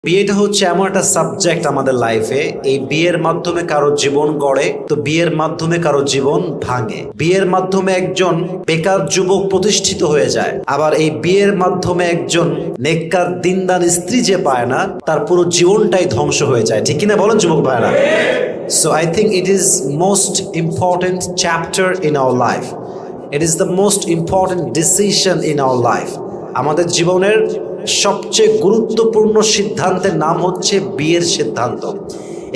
বিয়েটা হচ্ছে এমন একটা সাবজেক্ট আমাদের লাইফে। এই বিয়ের মাধ্যমে কারো জীবন গড়ে, তো বিয়ের মাধ্যমে কারো জীবন ভাঙে। বিয়ের মাধ্যমে একজন বেকার যুবক প্রতিষ্ঠিত হয়ে যায়, আবার এই বিয়ের মাধ্যমে একজন নেককার দিনদার স্ত্রী যে পায় না, তার পুরো জীবনটাই ধ্বংস হয়ে যায়। ঠিক কিনা বলেন যুবক ভাইরা? So I think it is most important chapter in our life. It is the most important decision in our life. আমাদের জীবনের সবচেয়ে গুরুত্বপূর্ণ সিদ্ধান্তের নাম হচ্ছে বিয়ের সিদ্ধান্ত।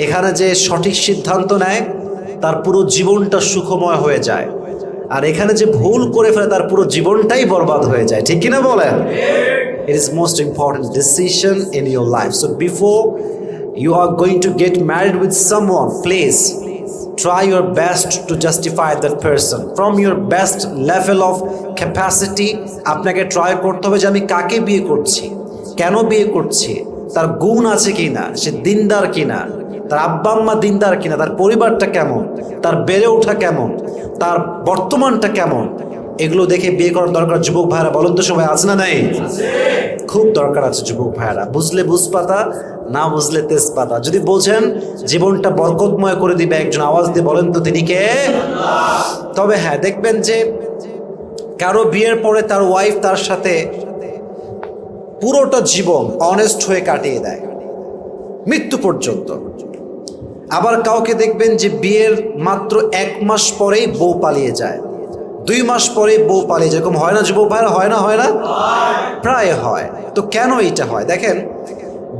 এখানে যে সঠিক সিদ্ধান্ত নেয় তার পুরো জীবনটা সুখময় হয়ে যায়, আর এখানে যে ভুল করে ফেলে তার পুরো জীবনটাই বরবাদ হয়ে যায়। ঠিক কিনা বলেন? It is most important decision in your life. So before you are going to get married with someone, please try your best to justify that person from your best level of capacity. আপনাকে try করতে হবে যে আমি কাকে বিয়ে করছি, কেন বিয়ে করছি, তার গুণ আছে কিনা, সে দিনদার কিনা, তার আব্বা আম্মা দিনদার কিনা, তার পরিবারটা কেমন, তার বেড়ে ওঠা কেমন, তার বর্তমানটা কেমন, এগুলো দেখে বিয়ে করার দরকার। যুবক ভাইরা বলেন তো, সবাই আছে না নাই? খুব দরকার আছে যুবক ভাইরা। বুঝলে বুঝপাতা, না বুঝলে তেজপাতা। যদি বোঝেন জীবনটা বরকতময় করে দিবে একজন, আওয়াজ দিয়ে বলেন তো তিনি কে? তবে হ্যাঁ, দেখবেন যে কারো বিয়ের পরে তার ওয়াইফ তার সাথে পুরোটা জীবন অনেস্ট হয়ে কাটিয়ে দেয়, মৃত্যু পর্যন্ত। আবার কাউকে দেখবেন যে বিয়ের মাত্র 1 মাস পরেই বউ পালিয়ে যায়, 2 মাস পরে বউ পালিয়ে যায়। এরকম হয় না যুবক ভাইরা? হয় না? হয় না? প্রায় হয়। তো কেন এটা হয়? দেখেন,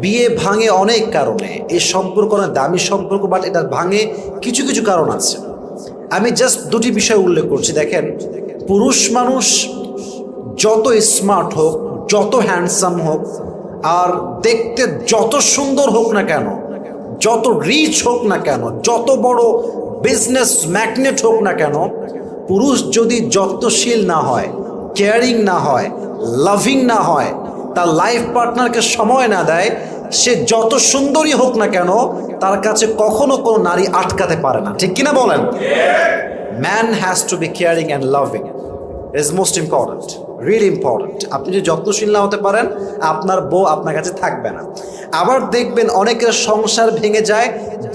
বিয়ে ভাঙে অনেক কারণে। এই সম্পর্ক অনেক দামি সম্পর্ক, বাট এটা ভাঙে কিছু কিছু কারণ আছে। আমি জাস্ট 2টি বিষয় উল্লেখ করছি। দেখেন, পুরুষ মানুষ যত স্মার্ট হোক, যত হ্যান্ডসাম হোক, আর দেখতে যত সুন্দর হোক না কেন, যত রিচ হোক না কেন, যত বড় বিজনেস ম্যাগনেট হোক না কেন, পুরুষ যদি যত্নশীল না হয়, কেয়ারিং না হয়, লাভিং না হয়, তার লাইফ পার্টনারকে সময় না দেয়, সে যত সুন্দরী হোক না কেন, তার কাছে কখনো কোনো নারী আটকাতে পারে না। ঠিক কিনা বলেন? Man has to be caring and loving. It is most important, really important. আপনি যদি যত্নশীল না হতে পারেন, আপনার বউ আপনার কাছে থাকবে না। আবার দেখবেন অনেকের সংসার ভেঙে যায়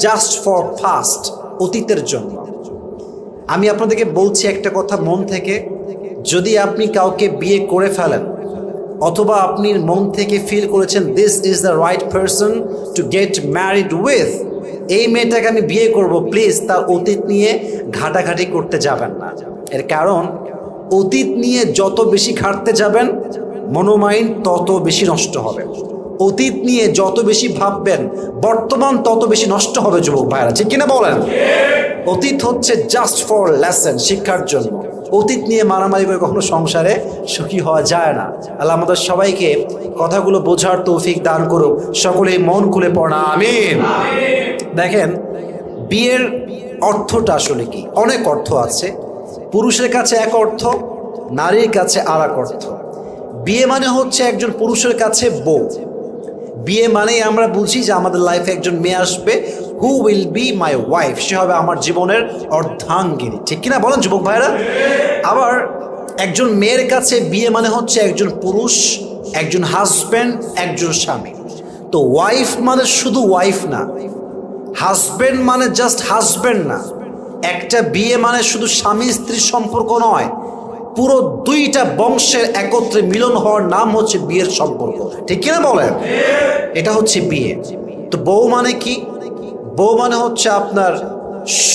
জাস্ট ফর ফাস্ট, অতীতের জন্য। আমি আপনাদেরকে বলছি একটা কথা মন থেকে, যদি আপনি কাউকে বিয়ে করে ফেলেন, অথবা আপনি মন থেকে ফিল করেছেন this is the right person to get married with, এই মেয়েটাকে আমি বিয়ে করব, প্লিজ তার অতীত নিয়ে ঘাটাঘাটি করতে যাবেন না। এর কারণ, অতীত নিয়ে যত বেশি ঘাটতে যাবেন, মনোমাইন্ড তত বেশি নষ্ট হবে। অতীত নিয়ে যত বেশি ভাববেন, বর্তমান তত বেশি নষ্ট হবে যুবক ভাইরা। ঠিক কিনা বলেন? অতীত হচ্ছে জাস্ট ফর লেসন, শিক্ষার জন্য। অতীত নিয়ে মারামারি করে কখনো সংসারে সুখী হওয়া যায় না। আল্লাহ আমাদের সবাইকে কথাগুলো বোঝার তৌফিক দান করুক। সকলেই মন খুলে পড়া আমিন। দেখেন, বিয়ের অর্থটা আসলে কি? অনেক অর্থ আছে। পুরুষের কাছে এক অর্থ, নারীর কাছে আর এক অর্থ। বিয়ে মানে হচ্ছে একজন পুরুষের কাছে বউ। বিয়ে মানেই আমরা বুঝি যে আমাদের লাইফে একজন মেয়ে আসবে, who will be my wife, সে হবে আমার জীবনের অর্ধাঙ্গিনী। ঠিক কিনা বলেন যুবক ভাইরা? আবার একজন মেয়ের কাছে বিয়ে মানে হচ্ছে একজন পুরুষ, একজন হাজব্যান্ড, একজন স্বামী। তো ওয়াইফ মানে শুধু ওয়াইফ না, হাজব্যান্ড মানে জাস্ট হাজব্যান্ড না, একটা বিয়ে মানে শুধু স্বামী স্ত্রীর সম্পর্ক নয়, পুরো 2টা বংশের একত্রে মিলন হওয়ার নাম হচ্ছে বিয়ের সম্পর্ক। ঠিক কিনা বলেন? এটা হচ্ছে বিয়ে। তো বউ মানে কি? বউ মানে হচ্ছে আপনার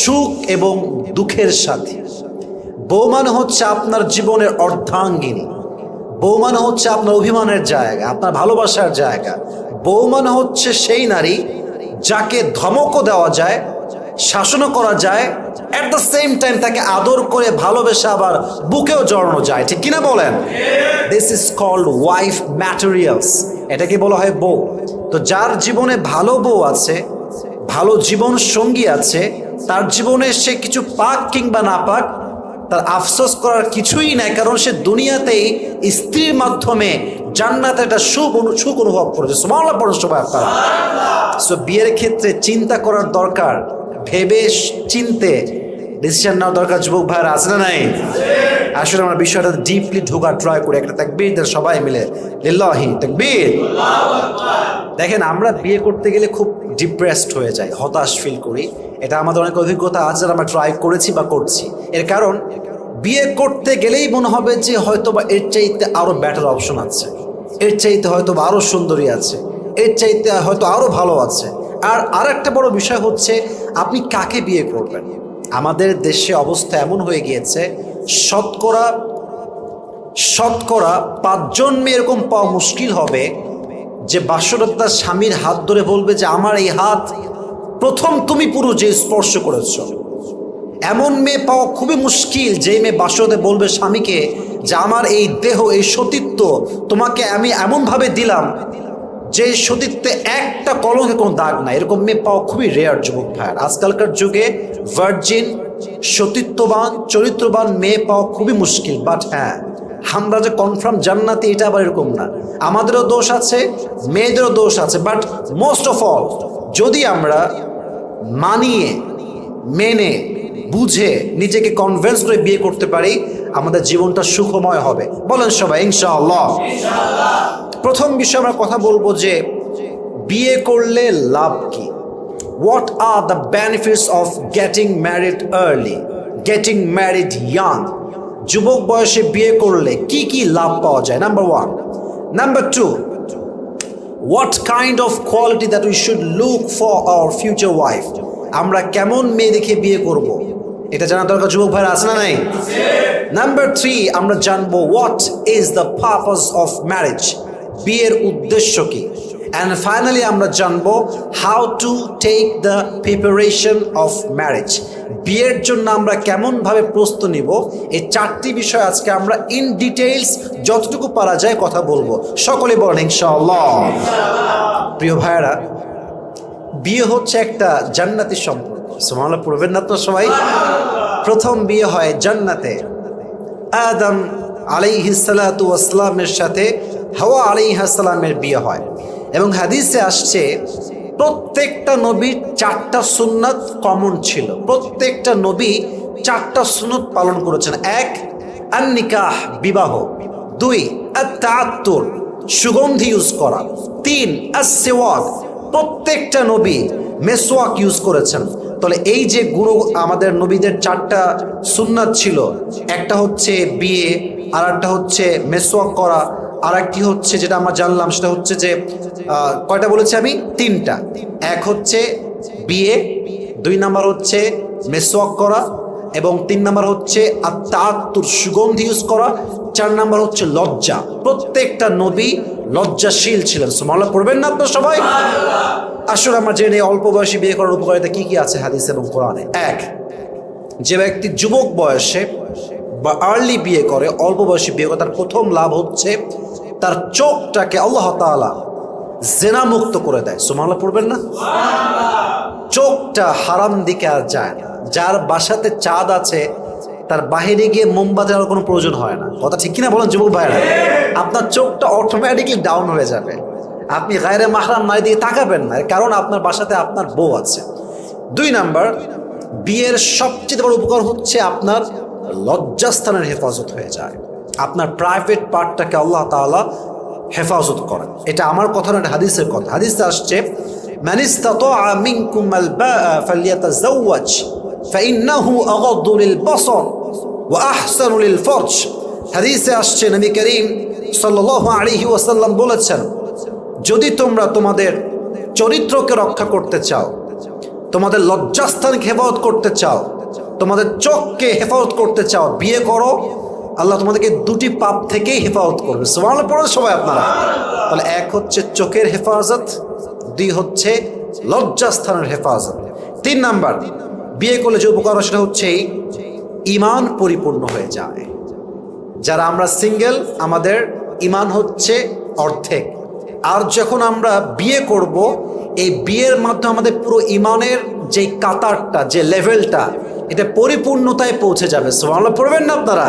সুখ এবং দুঃখের সাথী। বউ মানে হচ্ছে আপনার জীবনের অর্ধাঙ্গিনী। বউ মানে হচ্ছে আপনার অভিমানের জায়গা, আপনার ভালোবাসার জায়গা। বউ মানে হচ্ছে সেই নারী যাকে ধমকও দেওয়া যায়, শাসনও করা যায়, অ্যাট দ্য সেম টাইম তাকে আদর করে ভালোবেসে আবার বুকেও জড়ানো যায়। ঠিক কিনা বলেন? This is called wife materials. এটাকে বলা হয় বউ। তো যার জীবনে ভালো বউ আছে, ভালো জীবন সঙ্গী আছে, তার জীবনে সে কিছু পাক কিংবা না পাক, তার আফসোস করার কিছুই নাই, কারণ সে দুনিয়াতেই স্ত্রীর মাধ্যমে জান্নাতে একটা সুখ অনুভব করেছে। সুবহানাল্লাহ পড়ুন সবাই আপনারা। সো বিয়ের ক্ষেত্রে চিন্তা করার দরকার, ভেবে চিনতে ডিসিশন নেওয়ার দরকার। যুবক ভাইরা আছে না নাই? আসলে আমরা বিষয়টা ডিপলি ঢোকার ট্রাই করি। একটা তাকবীর দেন সবাই মিলে, লিল্লাহি তাকবীর। দেখেন, আমরা বিয়ে করতে গেলে খুব ডিপ্রেসড হয়ে যাই, হতাশ ফিল করি। এটা আমাদের অনেক অভিজ্ঞতা আছে, যারা আমরা ট্রাই করেছি বা করছি। এর কারণ বিয়ে করতে গেলেই মনে হবে যে হয়তো বা এর চাইতে আরো বেটার অপশন আছে, এর চাইতে হয়তো বা আরো সুন্দরী আছে, এর চাইতে হয়তো আরো ভালো আছে। আর একটা বড় বিষয় হচ্ছে আপনি কাকে বিয়ে করবেন। আমাদের দেশে অবস্থা এমন হয়ে গিয়েছে, শতকরা 5জন মেয়ে এরকম পাওয়া মুশকিল হবে যে বাসরাত তার স্বামীর হাত ধরে বলবে যে আমার এই হাত প্রথম তুমি পুরো যে স্পর্শ করেছ। এমন মেয়ে পাওয়া খুবই মুশকিল যে মেয়ে বাসরাতে বলবে স্বামীকে যে আমার এই দেহ, এই সতীত্ব তোমাকে আমি এমনভাবে দিলাম যে সতীত্বে একটা কলঙ্কে কোনো দাগ নাই। এরকম মেয়ে পাওয়া খুবই রেয়ার যুবক ভাইয়ার। আজকালকার যুগে ভার্জিন, সতীত্ববান, চরিত্রবান মেয়ে পাওয়া খুবই মুশকিল। বাট হ্যাঁ, আমরা যে কনফার্ম জান্নাতি এটা আবার এরকম না। আমাদেরও দোষ আছে, মেয়েদেরও দোষ আছে। বাট মোস্ট অফ অল যদি আমরা মানিয়ে, মেনে, বুঝে, নিজেকে কনভিন্স করে বিয়ে করতে পারি, আমাদের জীবনটা সুখময় হবে। বলেন সবাই ইনশাআল্লাহ। প্রথম বিষয় আমরা কথা বলবো যে বিয়ে করলে লাভ কি। What are the benefits of getting married early, getting married young. যুবক বয়সে বিয়ে করলে কি কি লাভ পাওয়া যায়, number 1। Number 2, what kind of quality that we should look for our future wife। আমরা কেমন মেয়ে দেখে বিয়ে করব, এটা জানা দরকার যুবক ভাইরা, আছে না নাই? নাম্বার 3, আমরা জানবো what is the purpose of marriage, বিয়ের উদ্দেশ্য কি। অ্যান্ড ফাইনালি আমরা জানবো how to take the preparation of marriage, বিয়ের জন্য আমরা কেমনভাবে প্রস্তুতি নিব। এই 4টি বিষয় আজকে আমরা ইন ডিটেইলস যতটুকু পারা যায় কথা বলবো। সকলে বলেন ইনশাআল্লাহ। প্রিয় ভাইয়েরা, বিয়ে হচ্ছে একটা জান্নাতি সম্পর্ক। সুবহানাল্লাহ পড়বেন না তো সবাই? প্রথম বিয়ে হয় জান্নাতে। আদম আলাইহিস সালাতু ওয়াস সালামের সাথে হাওয়া আলাইহিস সালামের বিয়ে হয়। এবং হাদিসে আসছে প্রত্যেকটা নবীর 4টা সুন্নাত কমন ছিল। প্রত্যেকটা নবী 4টা সুন্নাত পালন করেছেন। 1, আন-নিকাহ, বিবাহ। 2, আত-তাআত্তুর, সুগন্ধি ইউজ করা। 3, আস-সিওয়াক, প্রত্যেকটা নবী মেসওয়াক ইউজ করেছেন। তাহলে এই যে গুণ আমাদের নবীদের 4টা সুন্নাত ছিল, একটা হচ্ছে বিয়ে, আর একটা হচ্ছে মেসওয়াক করা, আর একটি হচ্ছে যেটা আমরা জানলাম সেটা হচ্ছে যে কয়টা বলেছি আমি? 3টা। এক হচ্ছে বিয়ে, 2 নাম্বার হচ্ছে মেসওয়াক করা, এবং 3 নাম্বার হচ্ছে আত-তাআত্তুর, সুগন্ধি ইউজ করা। 4 নাম্বার হচ্ছে লজ্জা। প্রত্যেকটা নবী লজ্জাশীল ছিলেন। সুবহানাল্লাহ পড়বেন না আপনারা সবাই? আসলে আমরা জেনে অল্প বয়সে বিয়ে করার উপকারিতা কি কি আছে হাদিস এবং কোরআনে। 1, যে ব্যক্তি যুবক বয়সে বা আর্লি বিয়ে করে, অল্প বয়সে বিয়ে করে, তার প্রথম লাভ হচ্ছে তার চোখটাকে আল্লাহ তাআলা জেনা মুক্ত করে দেয়। সুবহানাল্লাহ পড়বেন না? চোখটা হারাম দিকে আর যায় না। যার বাসাতে চাঁদ আছে তার বাহিরে গিয়ে মোমবাতি আর কোনো প্রয়োজন হয় না। কথা ঠিক কিনা বলেন যুবক ভাইরা? আপনার চোখটা অটোমেটিকলি ডাউন হয়ে যাবে। আপনি গায়রে মাহরাম নারী দিয়ে তাকাবেন না, কারণ আপনার বাসাতে আপনার বউ আছে। 2 নাম্বার, বিয়ের সবচেয়ে বড় উপকার হচ্ছে আপনার লজ্জাস্থানের হেফাজত হয়ে যায়। আপনার প্রাইভেট পার্টটাকে আল্লাহ তাআলা হেফাজত করেন। এটা আমার কথা না, এটা হাদিসের কথা। হাদিসে আসছে মান ইসতাতাআ মিনকুমাল বাআ ফালইয়াতাযাওয়াজ ফাইন্নাহু আগাদ্দু লিল বাসার ওয়া আহসানু লিল ফারজ। হাদিসে আসছে নবী করিম সাল্লাল্লাহু আলাইহি ওয়াসাল্লাম বলেছেন, যদি তোমরা তোমাদের চরিত্রকে রক্ষা করতে চাও, তোমাদের লজ্জাস্থানকে হেফাজত করতে চাও, তোমাদের চোখকে হেফাজত করতে চাও, বিয়ে করো। আল্লাহ তোমাদেরকে 2টি পাপ থেকেই হেফাজত করবে। সুবহানাল্লাহ পড়েন সবাই আপনারা? তাহলে 1 হচ্ছে চোখের হেফাজত, 2 হচ্ছে লজ্জাস্থানের হেফাজত। 3 নাম্বার, বিয়ে করলে যে উপকার সেটা হচ্ছে ঈমান পরিপূর্ণ হয়ে যায়। যারা আমরা সিঙ্গেল, আমাদের ঈমান হচ্ছে অর্ধেক। আর যখন আমরা বিয়ে করব, এই বিয়ের মাধ্যমে আমাদের পুরো ঈমানের যে কাতারটা, যে লেভেলটা, এটা পরিপূর্ণতায় পৌঁছে যাবে। সুবহানাল্লাহ পড়বেন না আপনারা?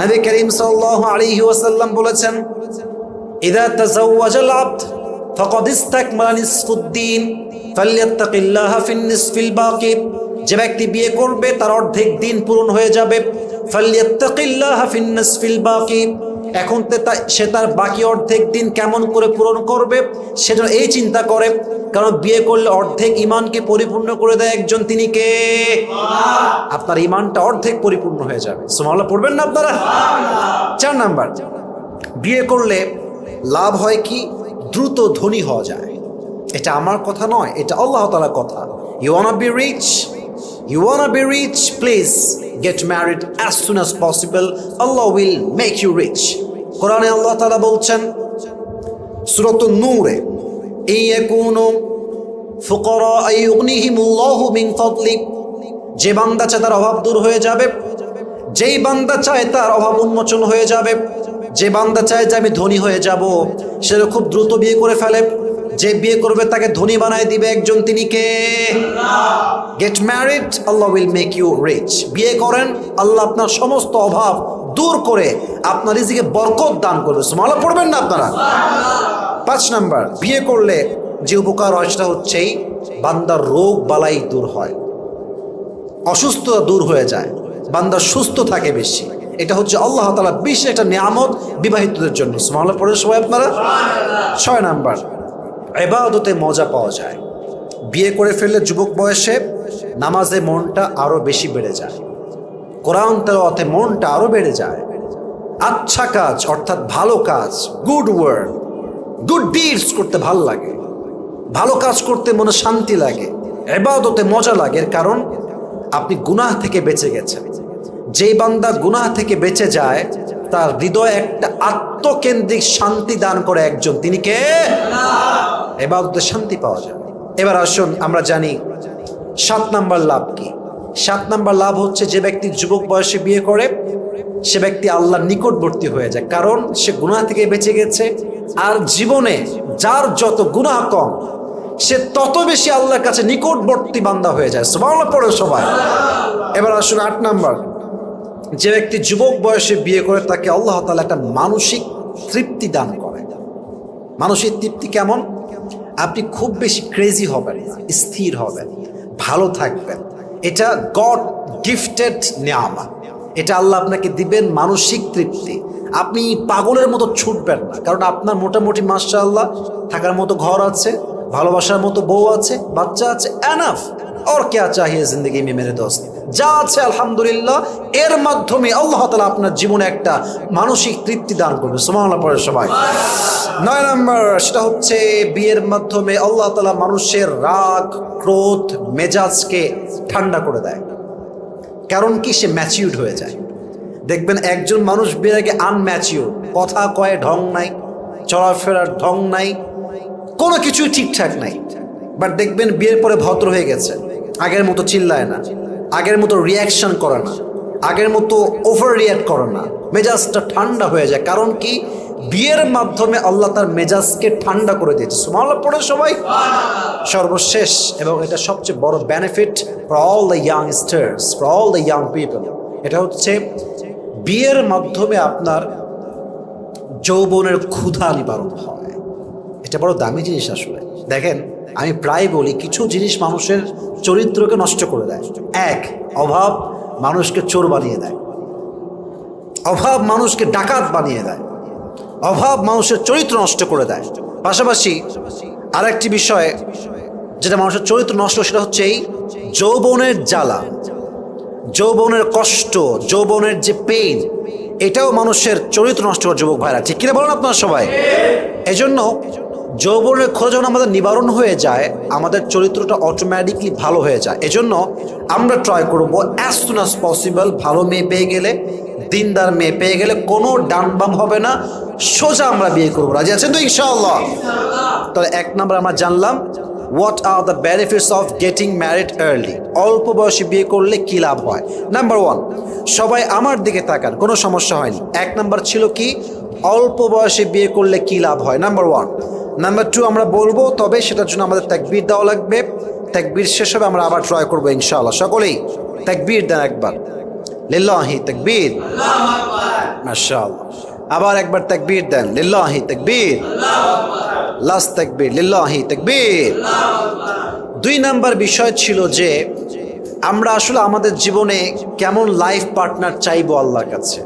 নবী করিম সাল্লাল্লাহু আলাইহি ওয়াসাল্লাম বলেছেন, ইযা তাযাওয়াজাল আবদ ফাকাদ ইসতাকমালা নিসফুদ্দীন ফালইয়াত্তাকিল্লাহা ফিন নিসফিল বাকি। যে ব্যক্তি বিয়ে করবে তার অর্ধেক দিন পূরণ হয়ে যাবে। ফালইয়াত্তাকিল্লাহা ফিন-নাসফিল বাকি। এখন সে তার বাকি অর্ধেক দিন কেমন করে পূরণ করবে সেটা এই চিন্তা করে, কারণ বিয়ে করলে অর্ধেক ইমানকে পরিপূর্ণ করে দেয় একজন, তিনি কে? আপনার ইমানটা অর্ধেক পরিপূর্ণ হয়ে যাবে। সুবহানাল্লাহ পড়বেন না আপনারা? 4 নাম্বার, বিয়ে করলে লাভ হয় কি? দ্রুত ধনী হওয়া যায়। এটা আমার কথা নয়, এটা আল্লাহ তাআলার কথা। You wanna be rich, you wanna be rich, please get married as soon as possible. Allah will make you rich. কোরআনে আল্লাহ তাআলা বলছেন সূরাতুন নূরে, ইয়াকুনু ফুকারা আইয়ুগনিহিমুল্লাহু মিন ফাদলি। যে বান্দা চায় তার অভাব দূর হয়ে যাবে, যেই বান্দা চায় তার অভাব উন্মোচন হয়ে যাবে, যে বান্দা চায় যে আমি ধনী হয়ে যাব, সে খুব দ্রুত বিয়ে করে ফেলে। যে বিয়ে করবে তাকে ধনী বানায় দিবে একজন, তিনি কে? গেট ম্যারিড, আল্লাহ উইল মেক ইউ রিচ। বিয়ে করেন, আল্লাহ আপনার সমস্ত অভাব দূর করে আপনার রিজিকে বরকত দান করবে। সুবহানাল্লাহ পড়বেন না আপনারা? 5 নাম্বার, বিয়ে করলে যে উপকার হয় সেটা হচ্ছেই বান্দার রোগ বালাই দূর হয়, অসুস্থতা দূর হয়ে যায়, বান্দা সুস্থ থাকে বেশি। এটা হচ্ছে আল্লাহ তাআলা বিশেষ একটা নিয়ামত বিবাহিতদের জন্য। সুবহানাল্লাহ পড়ে সবাই আপনারা? 6 নাম্বার, ইবাদতে মজা পাওয়া যায়। বিয়ে করে ফেললে যুবক বয়সে নামাজে মনটা আরো বেশি বেড়ে যায়, কোরআন তেলাওয়াতে মনটা আরো বেড়ে যায়, আচ্ছা কাজ অর্থাৎ ভালো কাজ, গুড ওয়ার্ড, গুড ডিডস করতে ভালো লাগে, ভালো কাজ করতে মনে শান্তি লাগে, ইবাদতে মজা লাগে। এর কারণ আপনি গুনাহ থেকে বেঁচে গেছেন। যেই বান্দা গুনাহ থেকে বেঁচে যায় তার হৃদয়ে একটা আত্মকেন্দ্রিক শান্তি দান করে একজন, তিনি কে? ইবাদতে শান্তি পাওয়া যায়। এবার আসুন আমরা জানি 7 নাম্বার লাভ কি। 7 নাম্বার লাভ হচ্ছে যে ব্যক্তি যুবক বয়সে বিয়ে করে সে ব্যক্তি আল্লাহর নিকটবর্তী হয়ে যায়, কারণ সে গুনাহ থেকে বেঁচে গেছে। আর জীবনে যার যত গুনাহ কম সে তত বেশি আল্লাহর কাছে নিকটবর্তী বান্দা হয়ে যায়। সুবহানাল্লাহ পড়ে সবাই। এবার আসুন 8 নাম্বার, যে ব্যক্তি যুবক বয়সে বিয়ে করে তাকে আল্লাহ তাআলা একটা মানসিক তৃপ্তি দান করে। মানসিক তৃপ্তি কেমন? আপনি খুব বেশি ক্রেজি হবেন না, স্থির হবেন, ভালো থাকবেন। এটা গড গিফটেড নিয়ামত, এটা আল্লাহ আপনাকে দিবেন মানসিক তৃপ্তি। আপনি পাগলের মতো ছুটবেন না, কারণ আপনার মোটামুটি মাশাআল্লাহ থাকার মতো ঘর আছে, ভালোবাসার মতো বউ আছে, বাচ্চা আছে, এনাফ। और क्या चाहिए जिंदगी में मेरे दोस्त? যা আছে আলহামদুলিল্লাহ, এর মাধ্যমে আল্লাহ তাআলা আপনার জীবনে একটা মানসিক তৃপ্তি দান করবে। সুবহানাল্লাহ পড়ে সবাই। 9 নাম্বার, সেটা হচ্ছে বিয়ের মাধ্যমে আল্লাহ তাআলা মানুষের রাগ, ক্রোধ, মেজাজকে ঠান্ডা করে দেয়। কারণ কি? সে ম্যাচিউরড হয়ে যায়। দেখবেন একজন মানুষ বিয়ের আগে আনম্যাচিউর, কথা কয়ে ঢং নাই, চলাফেরার ঢং নাই, কোনো কিছুই ঠিকঠাক নাই। বাট দেখবেন বিয়ের পরে ভদ্র হয়ে গেছে, আগের মতো চিল্লায় না, আগের মতো রিয়াকশন করে না, আগের মতো ওভার রিয়াক্ট করে না, মেজাজটা ঠান্ডা হয়ে যায়। কারণ কি? বিয়ের মাধ্যমে আল্লাহ তার মেজাজকে ঠান্ডা করে দিয়েছে। সুবহানাল্লাহ পড়ে সবাই। সর্বশেষ এবং এটা সবচেয়ে বড় benefit for all the youngsters, for all the young people, এটা হচ্ছে বিয়ের মাধ্যমে আপনার যৌবনের ক্ষুধা নিবারণ হয়। এটা বড় দামি জিনিস আসলে। দেখেন, আমি প্রায় বলি কিছু জিনিস মানুষের চরিত্রকে নষ্ট করে দেয়। 1, অভাব মানুষকে চোর বানিয়ে দেয়, অভাব মানুষকে ডাকাত বানিয়ে দেয়, অভাব মানুষের চরিত্র নষ্ট করে দেয়। পাশাপাশি আরেকটি বিষয় যেটা মানুষের চরিত্র নষ্ট, সেটা হচ্ছে এই যৌবনের জ্বালা, যৌবনের কষ্ট, যৌবনের যে পেইন, এটাও মানুষের চরিত্র নষ্ট করে। যুবক ভাইরা, ঠিক কিনা বলেন আপনারা সবাই? এজন্য যৌবনের খোঁজ যখন আমাদের নিবারণ হয়ে যায়, আমাদের চরিত্রটা অটোমেটিকলি ভালো হয়ে যায়। এজন্য আমরা ট্রাই করবো অ্যাজ সুন অ্যাজ পসিবল ভালো মেয়ে পেয়ে গেলে, দিনদার মেয়ে পেয়ে গেলে কোনো ডান বাম হবে না, সোজা আমরা বিয়ে করবো। রাজি আছেন তো ইনশাআল্লাহ? তাহলে 1 নাম্বার আমরা জানলাম what are the benefits of getting married early. অল্প বয়সে বিয়ে করলে কি লাভ হয়? নাম্বার 1, সবাই আমার দিকে তাকান, কোনো সমস্যা হয়নি। 1 নাম্বার ছিল কি? অল্প বয়সে বিয়ে করলে কি লাভ হয়, নাম্বার 1। নাম্বার 2 আমরা বলবো, তবে সেটার জন্য আমাদের তাকবীর দেওয়া লাগবে। তাকবীর শেষ হবে, আমরা আবার ট্রাই করবো ইনশাআল্লাহ। সকলেই তাকবীর দেন একবার, লিল্লাহি তাকবীর, আল্লাহু আকবার, মাশাআল্লাহ। আবার একবার তাকবীর দেন, লিল্লাহি তাকবীর, আল্লাহু আকবার, লাস্ট তাকবীর, লিল্লাহি তাকবীর, আল্লাহু আকবার। 2 নাম্বার বিষয় ছিল যে আমরা আসলে আমাদের জীবনে কেমন লাইফ পার্টনার চাইবো আল্লাহর কাছে,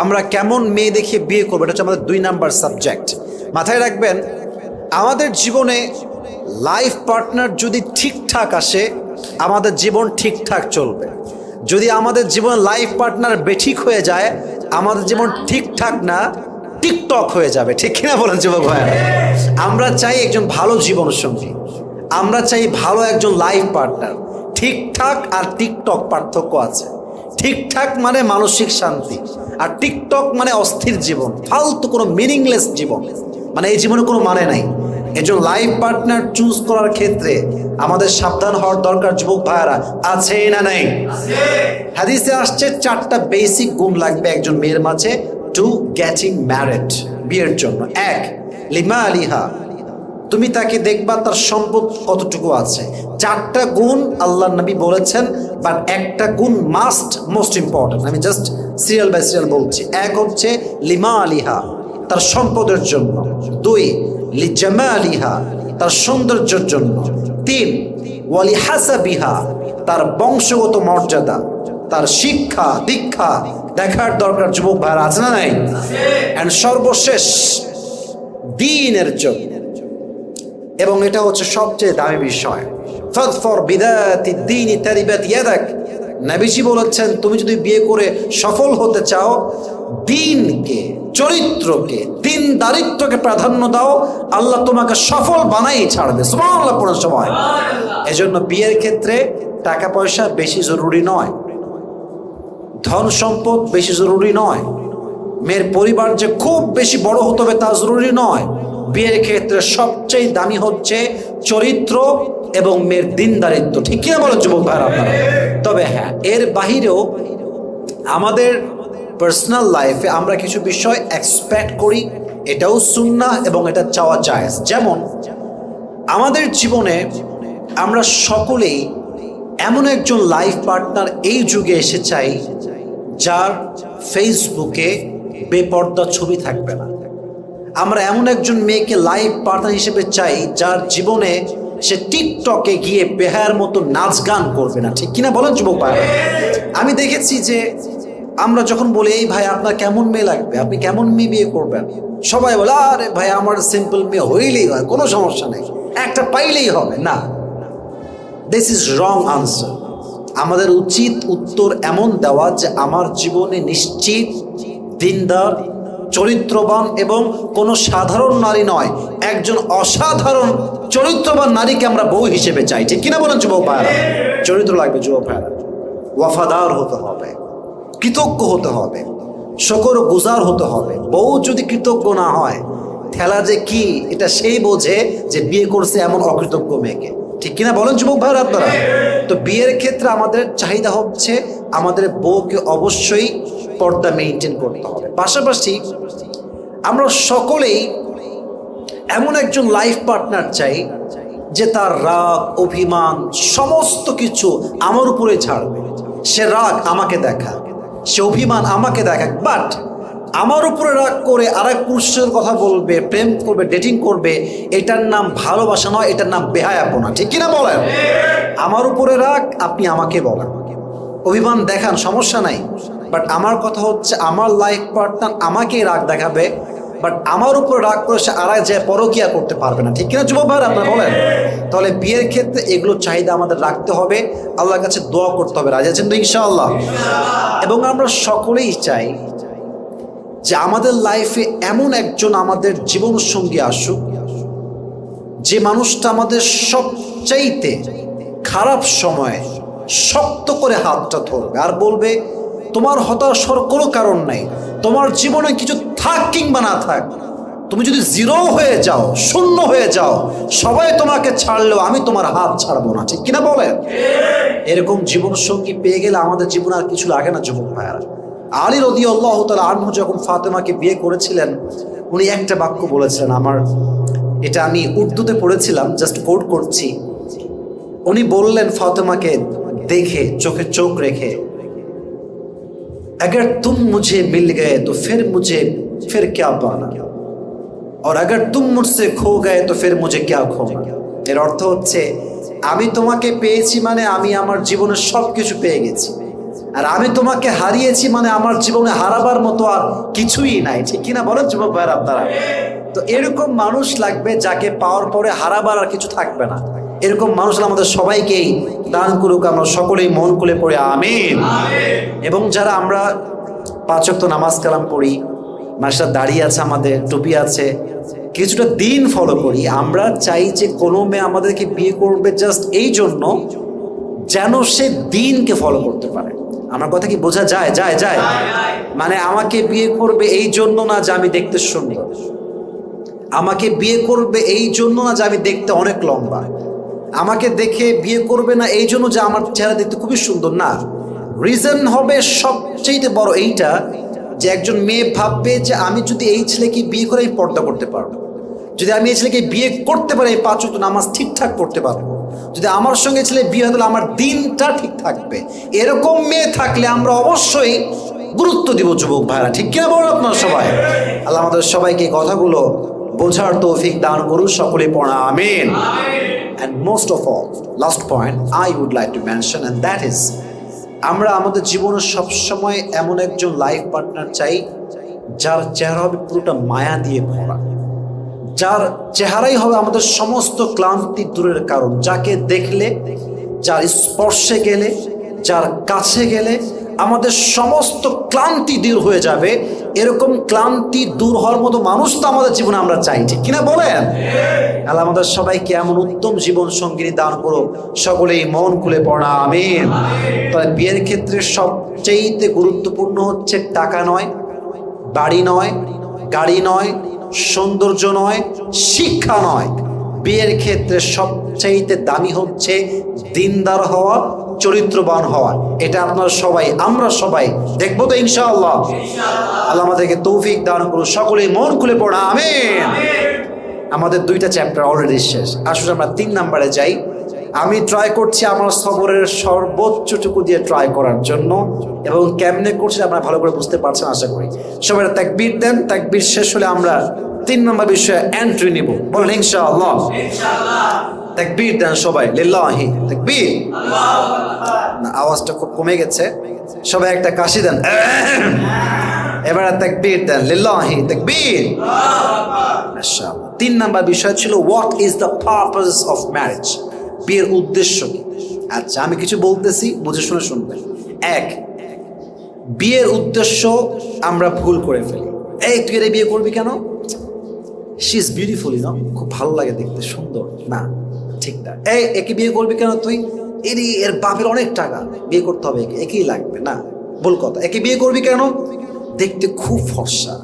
আমরা কেমন মেয়ে দেখে বিয়ে করবো, এটা হচ্ছে আমাদের 2 নাম্বার সাবজেক্ট। মাথায় রাখবেন, আমাদের জীবনে লাইফ পার্টনার যদি ঠিকঠাক আসে আমাদের জীবন ঠিকঠাক চলবে। যদি আমাদের জীবন লাইফ পার্টনার বেঠিক হয়ে যায় আমাদের জীবন ঠিকঠাক না টিকটক হয়ে যাবে। ঠিক কিনা বলেন যুবক ভাইরা? আমরা চাই একজন ভালো জীবন সঙ্গী, আমরা চাই ভালো একজন লাইফ পার্টনার। ঠিকঠাক আর টিকটক পার্থক্য আছে। ঠিকঠাক মানে মানসিক শান্তি, আর টিকটক মানে অস্থির জীবন, ফালতু কোনো মিনিংলেস জীবন, মানে এই জীবনে কোনো মানে নাই। একজন লাইফ পার্টনার চুজ করার ক্ষেত্রে আমাদের সাবধান হওয়ার দরকার যুবক ভাইয়ারা, আছে না নাই? হাদিসে আসছে 4টা বেসিক গুণ লাগবে একজন মেয়ের মাঝে টু গেটিং ম্যারিড, বিয়ের জন্য। 1, লিমা আলিহা, তুমি তাকে দেখবা তার সম্পদ কতটুকু আছে। 4টা গুণ আল্লাহর নবী বলেছেন, বাট একটা গুণ মাস্ট, মোস্ট ইম্পর্টেন্ট। আমি জাস্ট সিরিয়াল বাই সিরিয়াল বলছি। 1 হচ্ছে লিমা আলিহা, তার সম্পদের জন্য। 2, লিজামালিহা, তার সৌন্দর্যের জন্য। 3, ওয়ালি হাসাবিহা, তার বংশগত মর্যাদা, তার শিক্ষা দীক্ষা দেখার দরকার যুবক ভাইরা, আছে না নাই? এন্ড সর্বশেষ দ্বীনের জন্য, এবং এটা হচ্ছে সবচেয়ে দামি বিষয়। ফাযফর বিযাতি দ্বীনি তারিবাত ইয়াদাক, নবীজি বলেছেন তুমি যদি বিয়ে করে সফল হতে চাও দ্বীনকে, চরিত্রকে, দ্বীনদারিত্বকে প্রাধান্য দাও, আল্লাহ তোমাকে সফল বানাই ছাড়বে। সুবহানাল্লাহ পড়ার সময়। এজন্য বিয়ের ক্ষেত্রে টাকা পয়সা বেশি জরুরি নয়, ধন সম্পদ বেশি জরুরি নয়, মেয়ের পরিবার যে খুব বেশি বড় হতে হবে তা জরুরি নয়। বিয়ের ক্ষেত্রে সবচেয়ে দামি হচ্ছে চরিত্র এবং মেয়ের দ্বীনদারিত্ব। ঠিক কিনা বলো যুবক ভাইরা আপনারা? তবে হ্যাঁ, এর বাহিরেও আমাদের পার্সোনাল লাইফে আমরা কিছু বিষয় এক্সপেক্ট করি, এটাও সুন্নাহ এবং এটা চাওয়া জায়েজ। যেমন আমাদের জীবনে আমরা সকলেই এমন একজন লাইফ পার্টনার এই যুগে এসে চাই যার ফেসবুকে বেপর্দা ছবি থাকবে না। আমরা এমন একজন মেয়েকে লাইফ পার্টনার হিসেবে চাই যার জীবনে সে টিকটকে গিয়ে বেহায়ার মতো নাচ গান করবে না। ঠিক কিনা বলেন যুবক ভাই? আমি দেখেছি যে আমরা যখন বলি এই ভাই আপনার কেমন মেয়ে লাগবে, আপনি কেমন মেয়ে বিয়ে করবেন, সবাই বলে আরে ভাই আমার সিম্পল মেয়ে হইলেই হয়, কোনো সমস্যা নেই, একটা পাইলেই হবে। না, দিস ইজ রং আনসার। আমাদের উচিত উত্তর এমন দেওয়া যে আমার জীবনে নিশ্চিত দিনদার, চরিত্রবান এবং কোনো সাধারণ নারী নয়, একজন অসাধারণ চরিত্রবান নারীকে আমরা বউ হিসেবে চাই। ঠিক কিনা বলেন যুবক ভাইরা? চরিত্র লাগবে যুবক ভাইরা, ওয়াফাদার হতে হবে, কৃতজ্ঞ হতে হবে, শকর গুজার হতে হবে। বউ যদি কৃতজ্ঞ না হয় ঠেলা যে কি এটা সেই বোঝে যে বিয়ে করছে এমন অকৃতজ্ঞ মেয়েকে। ঠিক কিনা বলেন যুবক ভাইরা আপনারা? তো বিয়ের ক্ষেত্রে আমাদের চাহিদা হচ্ছে আমাদের বউকে অবশ্যই পর্দা মেনটেন করতে হবে। পাশাপাশি আমরা সকলেই এমন একজন লাইফ পার্টনার চাই যে তার রাগ অভিমান সমস্ত কিছু আমার উপরে ছাড়বে। সে রাগ আমাকে দেখা, সে অভিমান আমাকে দেখা, বাট আমার উপরে রাগ করে আরেক পুরুষের কথা বলবে, প্রেম করবে, ডেটিং করবে, এটার নাম ভালোবাসা নয়, এটার নাম বেহায়াপনা। ঠিক কিনা বলেন? আমার উপরে রাগ, আপনি আমাকে বলেন, অভিমান দেখান, সমস্যা নাই, বাট আমার কথা হচ্ছে আমার লাইফ পার্টনার আমাকে রাগ দেখাবে, বাট আমার উপর রাগ করে সে আর এক জায়গায় পরকিয়া করতে পারবে না। ঠিক কিনা যুবক ভাইরা আপনারা বলেন? তাহলে বিয়ের ক্ষেত্রে এগুলো চাহিদা আমাদের রাখতে হবে, আল্লাহর কাছে দোয়া করতে হবে। রাজি আছেন তো ইনশাআল্লাহ? এবং আমরা সকলেই চাই যে আমাদের লাইফে এমন একজন আমাদের জীবন সঙ্গী আসুক যে মানুষটা আমাদের সবচাইতে খারাপ সময়ে শক্ত করে হাতটা ধরবে আর বলবে তোমার হতাশার কোনো কারণ নাই, তোমার জীবনে কিছু থাক কিংবা না থাক, তুমি যদি জিরো হয়ে যাও, শূন্য হয়ে যাও, সবাই তোমাকে ছাড়লেও আমি তোমার হাত ছাড়বো না। ঠিক কিনা বলেন? এরকম জীবন সঙ্গী পেয়ে গেলে আমাদের জীবনে আর কিছু লাগে না যুবক ভাইয়ারা। আলী রাদিয়াল্লাহু তাআলা আনহু যখন ফাতেমাকে বিয়ে করেছিলেন উনি একটা বাক্য বলেছিলেন, আমার এটা আমি উর্দুতে পড়েছিলাম, জাস্ট কোট করছি। উনি বললেন ফাতেমাকে দেখে, চোখে চোখ রেখে, अगर तुम मुझे मिल गए तो फिर क्या पाना, और अगर तुम मुझसे खो गए तो फिर मुझे क्या खोना। এর অর্থ হচ্ছে আমি তোমাকে পেয়েছি মানে আমি আমার জীবনের সব কিছু পেয়ে গেছি, আর আমি তোমাকে হারিয়েছি মানে আমার জীবনে হারাবার মতো আর কিছুই নাই। ঠিক কিনা বলেন যুবক ভাইয়ের আপনারা? তো এরকম মানুষ লাগবে যাকে পাওয়ার পরে হারাবার আর কিছু থাকবে না। এরকম মানুষ আমাদের সবাইকেই দান করুক, আমরা সকলেই মন খুলে পড়ে আমিন। এবং যারা আমরা 5 ওয়াক্ত নামাজ কালাম পড়ি, মাসা দাঁড়িয়ে আছে, আমাদের টুপি আছে, কিছুটা দিন ফলো করি, আমরা চাই যে কোনো মেয়ে আমাদেরকে বিয়ে করবে জাস্ট এই জন্য যেন সে দিনকে ফলো করতে পারে। আমার কথা কি বোঝা যায়? যায় যায় মানে আমাকে বিয়ে করবে এই জন্য না যে আমি দেখতে সুন্দর, আমাকে বিয়ে করবে এই জন্য না যে আমি দেখতে অনেক লম্বা, আমাকে দেখে বিয়ে করবে না এই জন্য যে আমার চেহারা দেখতে খুবই সুন্দর, না। রিজন হবে সবচেয়ে বড় এইটা যে একজন মেয়ে ভাববে যে আমি যদি এই ছেলেকে বিয়ে করে আমি পর্দা করতে পারবো, যদি আমি এই ছেলেকে বিয়ে করতে পারি 5 ওয়াক্ত নামাজ ঠিকঠাক করতে পারবো, যদি আমার সঙ্গে ছেলে বিয়ে হলে আমার দিনটা ঠিক থাকবে। এরকম মেয়ে থাকলে আমরা অবশ্যই গুরুত্ব দিব যুবক ভাইরা। ঠিক কিনা বলুন আপনারা সবাই? আল্লাহ আমাদের সবাইকে কথাগুলো বোঝার তৌফিক দান করুন, সকলে পড়া আমিন। And most of all, last point I would like to mention, and that is, আমরা আমাদের জীবনে সবসময় এমন একজন লাইফ পার্টনার চাই যার চেহারা হবে পুরোটা মায়া দিয়ে ভরা, যার চেহারাই হবে আমাদের সমস্ত ক্লান্তি দূরের কারণ, যাকে দেখলে, যার স্পর্শে গেলে, যার কাছে গেলে আমাদের সমস্ত ক্লান্তি দূর হয়ে যাবে। এরকম ক্লান্তি দূর হওয়ার মতো মানুষ তো আমাদের জীবনে আমরা চাই। ঠিক কিনা বলেন? আল্লাহ আমাদের সবাইকে এমন উত্তম জীবন সঙ্গিনী দান করো, সকলেই মন খুলে পড়া আমিন। তবে বিয়ের ক্ষেত্রে সবচেয়ে গুরুত্বপূর্ণ হচ্ছে টাকা নয়, বাড়ি নয়, গাড়ি নয়, সৌন্দর্য নয়, শিক্ষা নয়। বিয়ের ক্ষেত্রে সবচাইতে দামি হচ্ছে দিনদার হওয়া, চরিত্রবান হওয়া। এটা আপনারা সবাই, আমরা সবাই দেখবো তো ইনশাআল্লাহ। আল্লাহ আমাদেরকে তৌফিক দান করুন, সকলেই মন খুলে পড়া আমিন। আমাদের 2টা চ্যাপ্টার অলরেডি শেষ, আসলে আমরা 3 নম্বরে যাই। আমি ট্রাই করছি আমার সবরের সর্বোচ্চটুকু দিয়ে ট্রাই করার জন্য, এবং কেমনে করছি আপনারা ভালো করে বুঝতে পারছেন আশা করি। সবাই তাকবীর দেন, তাকবীর শেষ হলে আমরা 3 নম্বর বিষয়ে এন্ট্রি নিব। বলেন ইনশাআল্লাহ। তাকবীর দেন সবাই, লিল্লাহি তাকবীর। না, আওয়াজটা খুব কমে গেছে, সবাই একটা কাশি দেন। এবার তাকবীর দেন, লিল্লাহি তাকবীর। মাশাআল্লাহ। 3 নম্বর বিষয় ছিল what is the purpose of marriage, বিয়ের উদ্দেশ্য কি। আচ্ছা, আমি কিছু বলতেছি, বুঝে শুনে শুনবেন। 1, বিয়ের উদ্দেশ্য আমরা ভুল করে ফেলি। এই তুই এর বিয়ে করবি কেন? শি ইজ বিউটিফুল, না, খুব ভালো লাগে দেখতে, সুন্দর। না, ঠিক না। এই একে বিয়ে করবি কেন তুই? এর বাপের অনেক টাকা, বিয়ে করতে হবে, একেই লাগবে। না, ভুল কথা। একে বিয়ে করবি কেন? দেখতে খুব ফর্সা,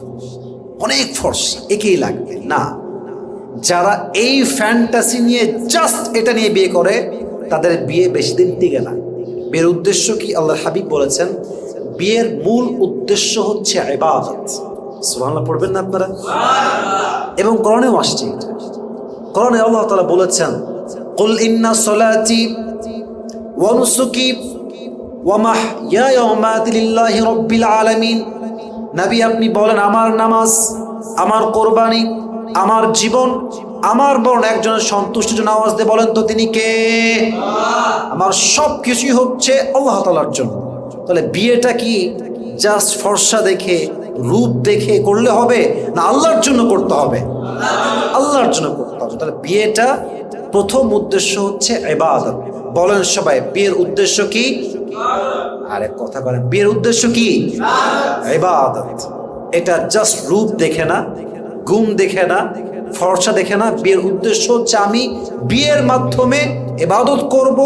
অনেক ফর্সা, একেই লাগবে। না, যারা এই ফ্যান্টাসি নিয়ে জাস্ট এটা নিয়ে বিয়ে করে তাদের বিয়ে বেশি দিন টিকে না। বিয়ের উদ্দেশ্য কি? আল্লাহর হাবিব বলেছেন বিয়ের মূল উদ্দেশ্য হচ্ছে ইবাদত। সুবহানাল্লাহ পড়বেন না আপনারা? এবং কোরআনেও আসছে এটা। কোরআনে আল্লাহ তাআলা বলেছেন কুল ইন্না সলাতি ওয়া নুসুকি ওয়া মাহইয়ায়া ওয়া মামাতি লিল্লাহি রাব্বিল আলামিন। নবী আপনি বলেন আমার নামাজ, আমার কোরবানি, আমার জীবন, আমার বরং একজনের সন্তুষ্টির জন্য আওয়াজ দিয়ে বলেন তো তিনি কে? আমার সব কিছুই হচ্ছে আল্লাহ তাআলার জন্য। তাহলে বিয়েটা কি জাস্ট ফর্সা দেখে, রূপ দেখে করলে হবে না? আল্লাহর জন্য করতে হবে, আল্লাহর জন্য করতে হবে। তাহলে বিয়েটা প্রথম উদ্দেশ্য হচ্ছে ইবাদত। বলেন সবাই, বিয়ের উদ্দেশ্য কি? আরে কথা বলেন, বিয়ের উদ্দেশ্য কি? ইবাদত। এটা জাস্ট রূপ দেখে না, গুণ দেখে না, ফর্সা দেখে না। বিয়ের উদ্দেশ্য হচ্ছে আমি বিয়ের মাধ্যমে ইবাদত করব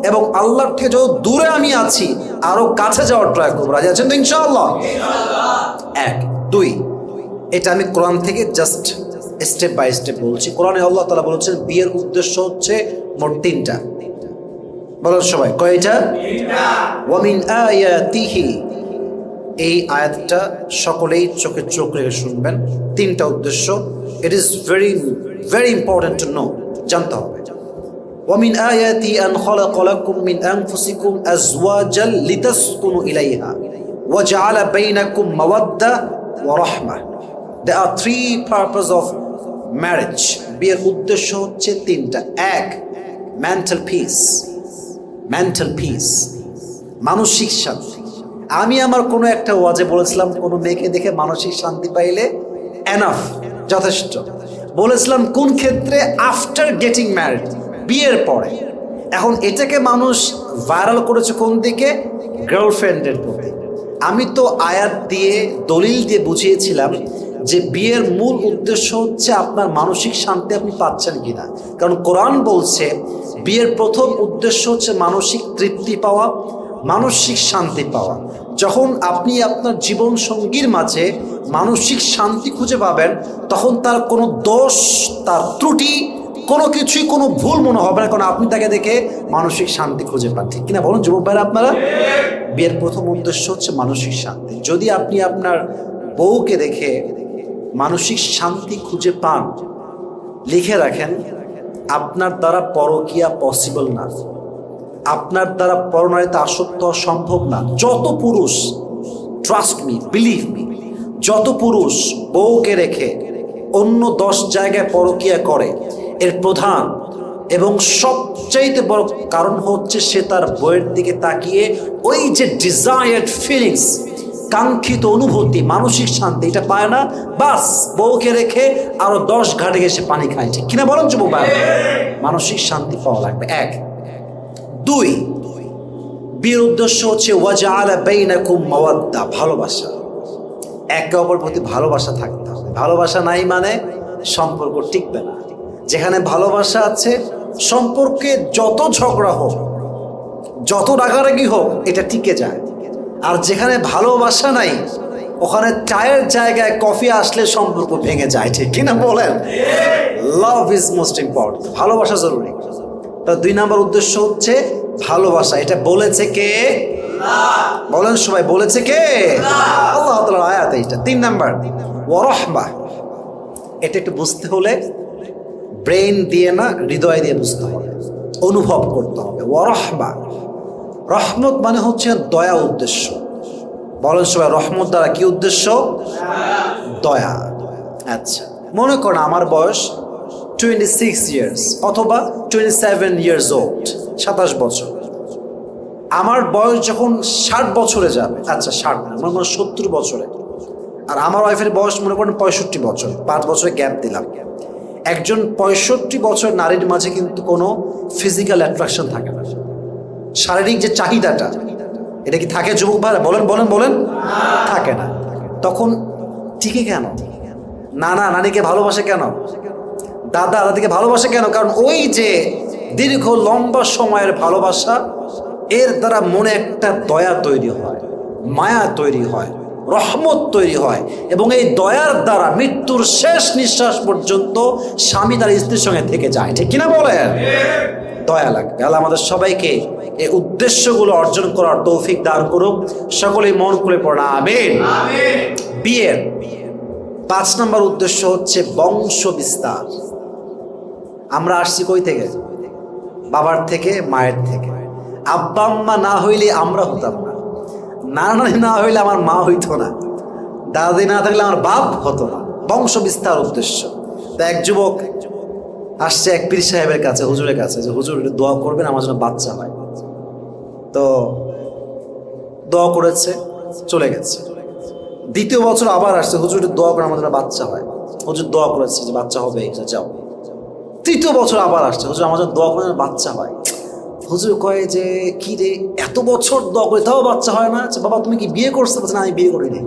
এবং আল্লাহর থেকে যত দূরে আমি আছি আরো কাছে যাওয়ার ট্রাই করবো। রাজি আছেন তো ইনশাআল্লাহ? 1, 2, এটা আমি কোরআন থেকে জাস্ট স্টেপ বাই স্টেপ বলছি। কোরআনে আল্লাহ তাআলা বলেছেন বিয়ের উদ্দেশ্য হচ্ছে মোট 3টা। বলো সবাই, কয়টা? ওয়া মিন আয়াতিহি। এই আয়াতটা সকলেই চোখে চোখ রেখে শুনবেন। 3টা উদ্দেশ্য। It is very very important to know, জানতে হবে। ওয়া মিন আয়াতি আন খালাকা লাকুম মিন আনফুসিকুম আজওয়াজাল লিতাসকুনু ইলাইহা ওয়া জাআলা বাইনাকুম মাওয়াদ্দা ওয়া রাহমা। There are 3 purposes of marriage. বিয়ের উদ্দেশ্য হচ্ছে 3টা। 1, মেন্টাল পিস, মেন্টাল পিস, মানসিক শান্তি। আমি আমার কোনো একটা ওয়াজে বলেছিলাম, কোনো মেয়েকে দেখে মানসিক শান্তি পাইলে এনাফ, যথেষ্ট। বলেছিলাম কোন ক্ষেত্রে? আফটার গেটিং ম্যারিড, বিয়ের পরে। এখন এটাকে মানুষ ভাইরাল করেছে কোন দিকে? গার্লফ্রেন্ডের প্রতি। আমি তো আয়াত দিয়ে, দলিল দিয়ে বুঝিয়েছিলাম যে বিয়ের মূল উদ্দেশ্য হচ্ছে আপনার মানসিক শান্তি আপনি পাচ্ছেন কিনা। কারণ কোরআন বলছে বিয়ের প্রথম উদ্দেশ্য হচ্ছে মানসিক তৃপ্তি পাওয়া, মানসিক শান্তি পাওয়া। যখন আপনি আপনার জীবন সঙ্গীর মাঝে মানসিক শান্তি খুঁজে পাবেন, তখন তার কোনো দোষ, তার ত্রুটি, কোনো কিছুই কোনো ভুল মনে হবে না, কারণ আপনি তাকে দেখে মানসিক শান্তি খুঁজে পান। ঠিক কিনা বলুন যুবক ভাইরা আপনারা? বিয়ের প্রথম উদ্দেশ্য হচ্ছে মানসিক শান্তি। যদি আপনি আপনার বউকে দেখে মানসিক শান্তি খুঁজে পান, লিখে রাখেন আপনার দ্বারা পরকীয়া পসিবল না, আপনার দ্বারা পরনারীতে আসক্ত হওয়া সম্ভব না। যত পুরুষ, ট্রাস্ট মি, বিলিভ মি, যত পুরুষ বউকে রেখে অন্য 10 জায়গায় পরকীয়া করে, এর প্রধান এবং সবচাইতে বড় কারণ হচ্ছে সে তার বউয়ের দিকে তাকিয়ে ওই যে ডিজায়ার্ড ফিলিংস, কাঙ্ক্ষিত অনুভূতি, মানসিক শান্তি এটা পায় না। বাস বউকে রেখে আরো 10 ঘাটে গেছে পানি খায়। ঠিক কিনা বলেন যুবক ভাই? মানসিক শান্তি পাওয়া লাগবে। 1, 2, বিয়ের উদ্দেশ্য হচ্ছে ওয়াজআলা বাইনাকুম মাওয়াদ্দা, ভালোবাসা। একে অপরের প্রতি ভালোবাসা থাকতে হবে। ভালোবাসা নাই মানে সম্পর্ক টিকবে না। যেখানে ভালোবাসা আছে, সম্পর্কে যত ঝগড়া হোক, যত রাগারাগি হোক, এটা টিকে যায়। আর যেখানে ভালোবাসা নাই, ওখানে চায়ের জায়গায় কফি আসলে সম্পর্ক ভেঙে যায়। ঠিক কিনা বলেন? লাভ ইজ মোস্ট ইম্পর্টেন্ট, ভালোবাসা জরুরি। তার 2 নম্বর উদ্দেশ্য হচ্ছে ভালোবাসা। এটা বলেছে কে? বলেন সবাই, বলেছে কে? আল্লাহ তাআলার আয়াত এইটা। 3 নাম্বার ওয়ারাহমা। এটা একটু বুঝতে হলে ব্রেন দিয়ে না, হৃদয় দিয়ে বুঝতে হবে, অনুভব করতে হবে। ওয়ারাহমা, রহমত মানে হচ্ছে দয়া উদ্দেশ্য। বলেন সবাই, রহমত দ্বারা কি উদ্দেশ্য? দয়া। আচ্ছা, মনে করেন আমার বয়স 26 ইয়ার্স অথবা 27 ইয়ার্স ওল্ড, 27 বছর। আমার বয়স যখন 60 বছরে যাবে, আচ্ছা 60 না, মনে করেন 70 বছরে, আর আমার ওয়াইফের বয়স মনে করেন 65 বছর, 5 বছরের গ্যাপ দিলাম। একজন 65 বছর নারীর মাঝে কিন্তু কোনো ফিজিক্যাল অ্যাট্রাকশন থাকে না, শারীরিক যে চাহিদাটা, এটা কি থাকে যুবক ভাইরা? বলেন বলেন বলেন। থাকে না। তখন টিকে কেন? নানা নানিকে ভালোবাসে কেন? দাদা দাদিকে ভালোবাসে কেন? কারণ ওই যে দীর্ঘ লম্বা সময়ের ভালোবাসা, এর দ্বারা মনে একটা দয়া তৈরি হয়, মায়া তৈরি হয়, রহমত তৈরি হয়, এবং এই দয়ার দ্বারা মৃত্যুর শেষ নিঃশ্বাস পর্যন্ত স্বামী তার স্ত্রীর সঙ্গে থেকে যায়। ঠিক কিনা বলেন? দয়া লাগবে। আল্লাহ আমাদের সবাইকে এই উদ্দেশ্যগুলো অর্জন করার তৌফিক দান করুক। সকলেই মন খুলে পড়া আমিন। বিয়ের 5 নম্বর উদ্দেশ্য হচ্ছে বংশ বিস্তার। আমরা আসছি কই থেকে? বাবার থেকে, মায়ের থেকে। আব্বা আম্মা না হইলে আমরা হতাম না, নানা নানি না হইলে আমার মা হইতো না, দাদি না থাকলে আমার বাপ হতো না। বংশ বিস্তার উদ্দেশ্য। তা এক যুবক আসছে এক পীর সাহেবের কাছে, হুজুরের কাছে, যে হুজুর দোয়া করবেন আমার জন্য বাচ্চা হয়। তো দোয়া করেছে, চলে গেছে। 2য় বছর আবার আসছে, হুজুর দোয়া করে আমার জন্য বাচ্চা হয়। হুজুর দোয়া করেছে যে বাচ্চা হবে, যাও। 3য় বছর আবার আসছে, হুজুর আমার জন্য দোয়া করে বাচ্চা হয়। হুজুর কয় যে কি রে, এত বছর দোয়া করে তাও বাচ্চা হয় না? আচ্ছা বাবা তুমি কি বিয়ে করছো? না আমি বিয়ে করিনি।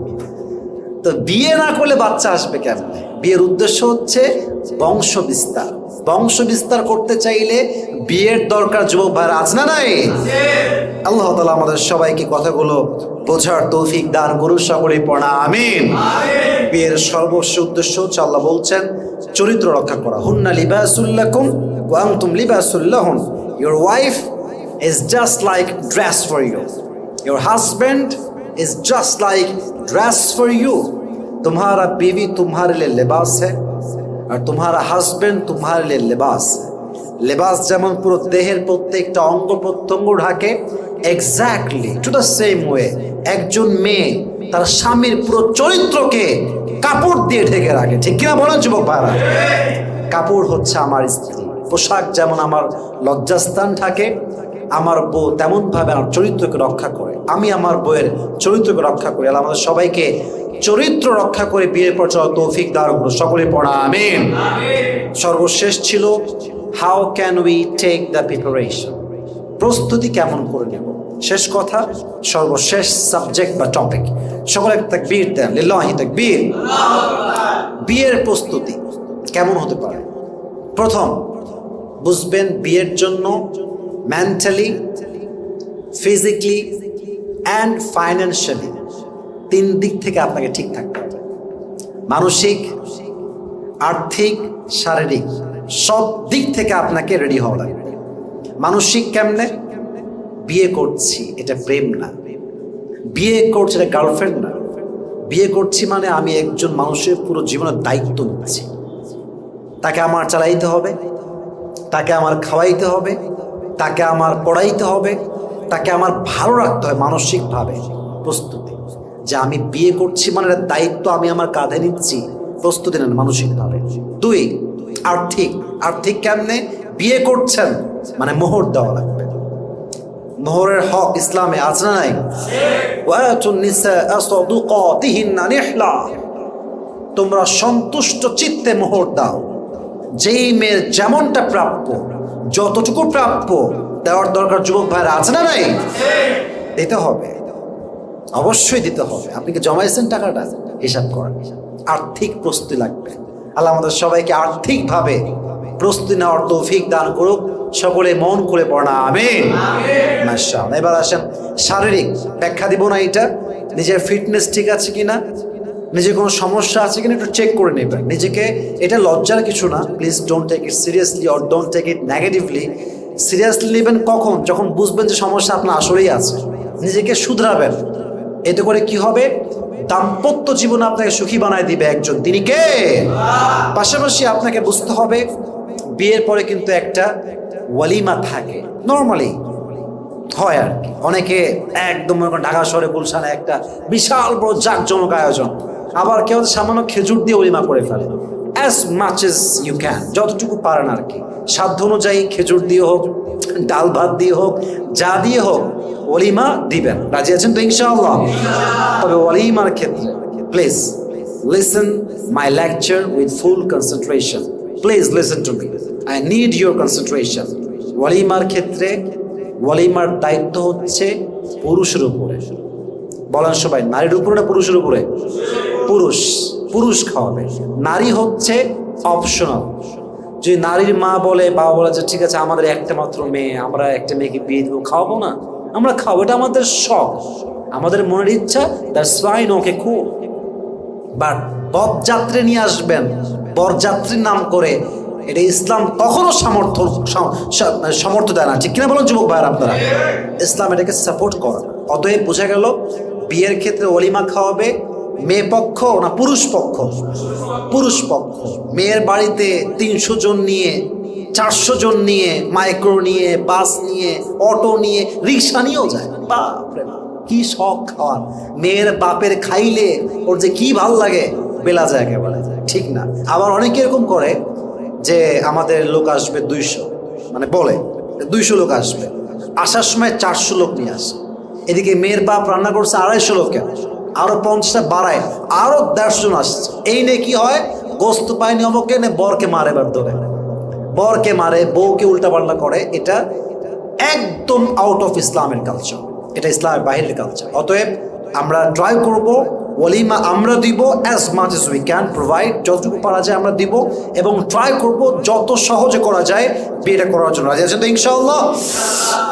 তো বিয়ে না করলে বাচ্চা আসবে কেমনে? বিয়ের উদ্দেশ্য হচ্ছে বংশ বিস্তার। বংশ বিস্তার করতে চাইলে বিয়ের দরকার। যুবক ভাইরা আছে না নাই? আল্লাহ তাআলা আমাদের সবাইকে কথাগুলো বোঝার তৌফিক দান করুন। সকলেই পড়া আমিন। বিয়ের সর্বস্ব উদ্দেশ্য হচ্ছে, আল্লাহ বলছেন, চরিত্র রক্ষা করা। হুন্না লিবাসুল লাকুম ওয়া আনতুম লিবাসুল লাহুন। Your wife is just like dress for you. Your husband is just like dress for you. तुम्हारा बीवी तुम्हारे लिए लिबास है और तुम्हारा हस्बैंड तुम्हारे लिए लिबास है। लिबास যেমন পুরো দেহের প্রত্যেকটা অঙ্গ প্রত্যঙ্গ ঢাকে, exactly to the same way একজন মেয়ে তার স্বামীর পুরো চরিত্রকে কাপড় দিয়ে ঢেকে রাখে। ঠিক কিনা বলেন যুবক ভাইরা? কাপড় হচ্ছে আমার স্ত্রী, পোশাক যেমন আমার লজ্জাস্থান থাকে, আমার বউ তেমনভাবে আমার চরিত্রকে রক্ষা করে, আমি আমার বউয়ের চরিত্রকে রক্ষা করি। আল্লাহ আমাদের সবাইকে চরিত্র রক্ষা করে বিয়ের পর চলার তৌফিক দান করুন, সকলে পড়া আমিন। সর্বশেষ ছিল how can we take the preparation, প্রস্তুতি কেমন করে নেব। শেষ কথা, সর্বশেষ সাবজেক্ট বা টপিক। সকলে তাকবীর দেন, লিল্লাহি তাকবীর। বিয়ের প্রস্তুতি কেমন হতে পারে? প্রথম বুঝবেন, বিয়ের জন্য মেন্টালি, ফিজিক্যালি অ্যান্ড ফাইন্যান্সিয়ালি 3 দিক থেকে আপনাকে ঠিক থাকতে হবে। মানসিক, আর্থিক, শারীরিক সব দিক থেকে আপনাকে রেডি হওয়া লাগবে। মানসিক কেমনে? বিয়ে করছি এটা প্রেম না, বিয়ে করছি এটা গার্লফ্রেন্ড না, বিয়ে করছি মানে আমি একজন মানুষের পুরো জীবনের দায়িত্ব নিচ্ছি। তাকে আমার চালাইতে হবে, তাকে আমার খাওয়াইতে হবে, তাকে আমার পড়াইতে হবে, তাকে আমার ভালো রাখতে হবে মানসিকভাবে। প্রস্তুতি যে আমি বিয়ে করছি মানে দায়িত্ব আমি আমার কাঁধে নিচ্ছি, প্রস্তুতি নেন মানসিকভাবে। 2 আর্থিক। আর্থিক কেমনে? বিয়ে করছেন মানে মোহর দেওয়া লাগবে। মোহরের হক ইসলামে আছে না নাই? তোমরা সন্তুষ্ট চিত্তে মোহর দাও। যেই মেয়ের যেমনটা প্রাপ্য, যতটুকু প্রাপ্য দেওয়ার দরকার যুবক ভাইরা আছে না নাই? দিতে হবে, অবশ্যই দিতে হবে। আপনি কি জমাইছেন টাকাটা? হিসাব করেন। আর্থিক প্রস্তুতি লাগবে। আল্লাহ আমাদের সবাইকে আর্থিকভাবে প্রস্তুতি নেওয়ার তৌফিক দান করুক, সকলে মন করে পড়া আমিন। মাশাআল্লাহ। এবার আসেন শারীরিক। ব্যাখ্যা দিব না, এটা নিজের ফিটনেস ঠিক আছে কিনা, নিজে কোনো সমস্যা আছে কিনা একটু চেক করে নেবেন নিজেকে। এটা লজ্জার কিছু না, please don't take it seriously or don't take it negatively. Seriously নেবেন কখন? যখন বুঝবেন যে সমস্যা আপনার আসলেই আছে। নিজেকে শুধরাবেন। এতে করে কি হবে? দাম্পত্য জীবন আপনাকে সুখী বানায় দিবে একজন, তিনি কে? পাশাপাশি আপনাকে বুঝতে হবে বিয়ের পরে কিন্তু একটা ওয়ালিমা থাকে, নর্মালি হয় আর কি। অনেকে একদম ঢাকা শহরে গুলশানে একটা বিশাল বড় জাঁকজমক আয়োজন, আবার কেউ সামান্য খেজুর দিয়ে ওলিমা করে ফেলে। As much as you can, যতটুকু পারেন আর কি, সাধ্য অনুযায়ী খেজুর দিয়ে হোক, ডাল ভাত দিয়ে হোক, যা দিয়ে হোক ওলিমা দিবেন। রাজি আছেন তো ইনশাআল্লাহ? তবে ওলিমার ক্ষেত্রে please listen my lecture with full concentration. Please listen to me, I need your concentration. ওয়ালিমার ক্ষেত্রে ওয়ালিমার দায়িত্ব হচ্ছে পুরুষের উপরে। বলেন সবাই, নারীর উপরে না পুরুষের উপরে? পুরুষ খাওয়াবে, নারী হচ্ছে অপশনাল। যদি নারীর মা বলে, বাবা বলে যে ঠিক আছে আমাদের একটা মাত্র মেয়ে, আমরা একটা মেয়েকে বিয়ে দেবো, খাওয়াবো না, আমরা খাওয়াবো, এটা আমাদের শখ, আমাদের মনের ইচ্ছা, দ্যাটস ফাইন, ওকে খুব। বাট বরযাত্রী নিয়ে আসবেন বরযাত্রীর নাম করে, এটা ইসলাম কখনো সমর্থ দেয় না, ঠিক কিনা বলুন যুবক ভাইয়ের আপনারা? ইসলাম এটাকে সাপোর্ট করে। অতএব বোঝা গেল বিয়ের ক্ষেত্রে ওলিমা খাওয়াবে মেয়ে পক্ষ না পুরুষ পক্ষ? পুরুষ পক্ষ। মেয়ের বাড়িতে 300 জন নিয়ে, 400 জন নিয়ে, মাইক্রো নিয়ে, বাস নিয়ে, অটো নিয়ে, রিক্সা নিয়েও যায়। বাপরে কি শখ খাওয়ার! মেয়ের বাপের খাইলে ওর যে কি ভাল লাগে বেলা যায় একেবারে, ঠিক না? আবার অনেকে এরকম করে যে আমাদের লোক আসবে 200, মানে বলে 200 লোক আসবে, আসার সময় 400 লোক নিয়ে আসে। এদিকে মেয়ের বাপ রান্না করছে 250 লোকের, আরো 50টা বাড়ায়, আরো 150 জন আসছে। এই নিয়ে কি হয়? গোস্ত পায়নি অমুকে নে, বরকে মারে, বার ধরে বরকে মারে, বউকে উল্টাপাল্টা করে। এটা একদম আউট অফ ইসলামের কালচার, এটা ইসলামের বাহিরের কালচার। অতএব আমরা ট্রাই করব ওলিমা আমরা দিব as much age we can provide, যতটুকু পারা যায় আমরা দিব, এবং ট্রাই করব যত সহজে করা যায় বিয়েটা করার জন্য। রাজি আছেন তো ইনশাআল্লাহ?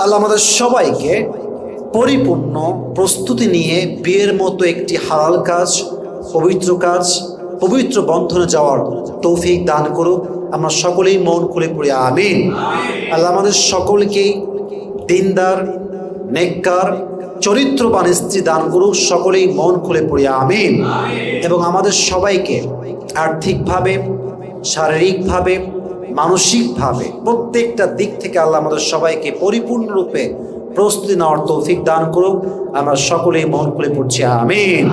আল্লাহ আমাদের সবাইকে পরিপূর্ণ প্রস্তুতি নিয়ে বিয়ের মতো একটি হালাল কাজ, পবিত্র কাজ, পবিত্র বন্ধনে যাওয়ার তৌফিক দান করুক। আমরা সকলেই মন খুলে পড়ি আমিন। আল্লাহ আমাদের সকলকেই দিনদার, নেককার, চরিত্রবান স্ত্রী দান করুক, সকলেই মন খুলে পড়ি আমিন। এবং আমাদের সবাইকে আর্থিকভাবে, শারীরিকভাবে, মানসিকভাবে প্রত্যেকটা দিক থেকে আল্লাহ আমাদের সবাইকে পরিপূর্ণরূপে প্রস্তুতি নেওয়ার তৌফিক দান করুক। আমরা সকলেই মন খুলে পড়ছি আমিন।